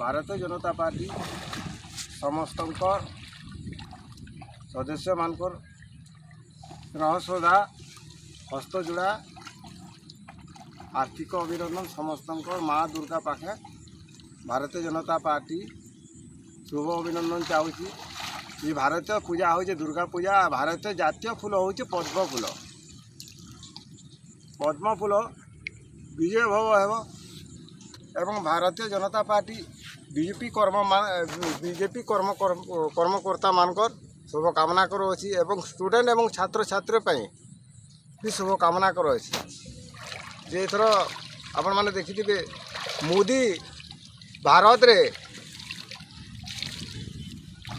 Bharatiya Janata party समस्त सदस्य मानकर स्नेह श्रद्धा हस्तजोड़ा आर्थिक अभिनंदन समस्त माँ दुर्गा पाखे भारतीय जनता पार्टी शुभ अभिनंदन चाहूँगी। ये भारतीय पूजा हो दुर्गा पूजा भारतीय जातीय फूल हूँ पद्म फूल। पद्म फूल विजय भव हेब एवं भारतीय जनता पार्टी बीजेपी कर्मकर्ता मानकर शुभकामना करुँच एवं स्टूडेंट एवं छात्र छात्री भी शुभकामना करुँच। जे थर आपण मैंने देखिथे मोदी भारत रे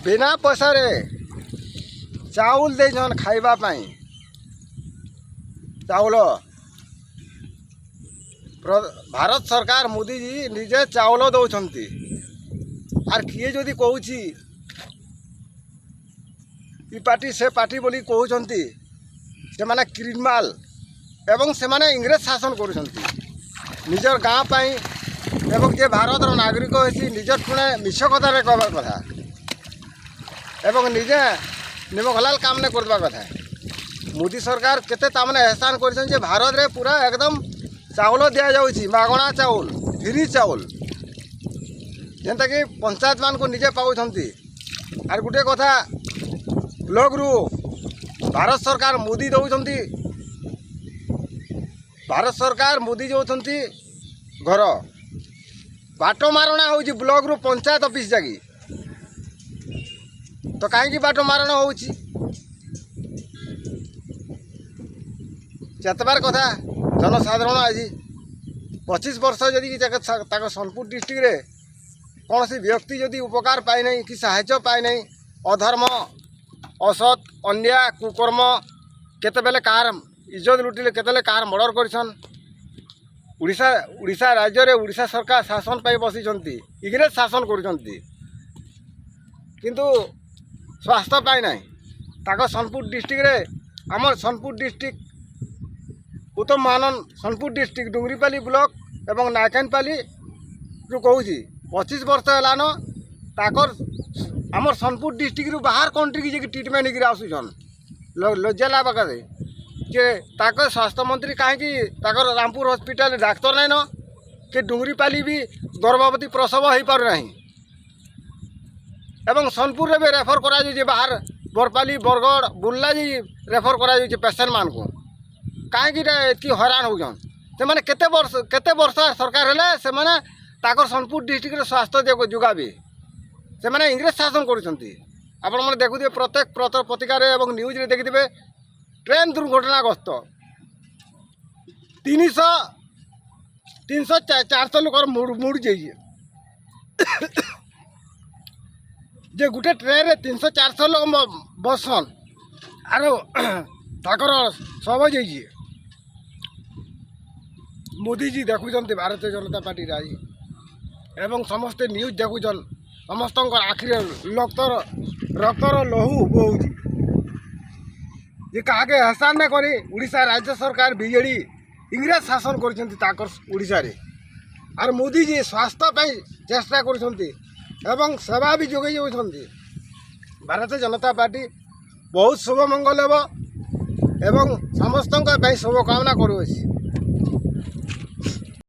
बिना पैसा रे चाउल दे जन खाइबा पाई चाउल भारत सरकार मोदी जी निजे चाउल दौरान आर किए जदि कहूँ ई पार्टी से पार्टी बोली कहते से माने क्रिमिनाल एवं से माने इंग्रेज शासन करुँच निजर गाँ पाई एवं जे भारत नागरिक होती निजर पुणे मिछ कथा कहवा कथा एवं निजे निमखलाल काम नहीं करवा कथा। मोदी सरकार केते तामने एहसान कर भारत रे पूरा एकदम चाउल दि जाऊँगी मागणा चाउल फ्री चाउल जेनता कि पंचायत मान को निजे पाँच। आर गोटे कथा ब्लॉक रु भारत सरकार मोदी दौरान भारत सरकार मोदी दौरान घर बाट मारणा हो ब्लॉक रु पंचायत ऑफिस जागी तो कहीं बाट मारणा हो चेतबार कथा जनसाधारण आज 25 वर्ष जदि सोनपुर डिस्ट्रिक्ट रे कौन सी व्यक्ति जदि उपकार पाए नहीं कि साहाय्य पाए नहीं अधर्म असत अन्याय कुकर्म केतेबेले कार इज्जत लुटिले केतेले कार मर्डर करछन उड़ीसा राज्य रे उड़ीसा सरकार शासन पाई बसिछंती इंग्रेज शासन करुछंती किंतु स्वास्थ्य पाए नहीं ताको सोनपुर डिस्ट्रिक्ट रे हमर सोनपुर डिस्ट्रिक्ट उत्तम महानन सोनपुर डिस्ट्रिक्ट डुंगरीपाली ब्लॉक एवं नायकानपाली जो कहूँ 25 वर्ष है ताकर आमर सोनपुर डिस्ट्रिक्ट बाहर कंट्री की ट्रिटमेंट होकर आसुन लज्जा लगा जे ताकर स्वास्थ्य मंत्री कहीं रामपुर हॉस्पिटल डाक्तर नाइन कि डुंगरीपाली भी गर्भवती प्रसव हो पार ना एवं सोनपुर रे भी रेफर करा बाहर बरपाली बरगढ़ बुर्ला जी रेफर करा पेसेंट मान को कहीं हैरान होजन से मैंने केते वर्ष सरकार हेले से मैंने ताकर सोनपुर डिस्ट्रिक्ट रे स्वास्थ्य जोगाबी से मैंने इंग्रेज शासन करुँच। आपण मैंने देखुए प्रत्येक पत्रिकार एवं न्यूज रे देखिथे ट्रेन दुर्घटनाग्रस्त 300-400 लोग मुड़ जाइए जे गोटे ट्रेन रे 300-400 लोग बसन आर ताकर सब जाइए मोदी जी देखुं भारतीय जनता पार्टी आज एवं समस्ते न्यूज देखुन समस्त आखिरे रक्तर लहू बोच ये क्या एहसान नहीं करी उड़ीसा राज्य सरकार बीजेडी इंग्रेज शासन करिसा रे आर मोदी जी स्वास्थ्य पाई चेष्टा कर सेवा भी जोगे जाऊँगी। भारतीय जनता पार्टी बहुत शुभ मंगल एवं समस्त शुभकामना करुँच।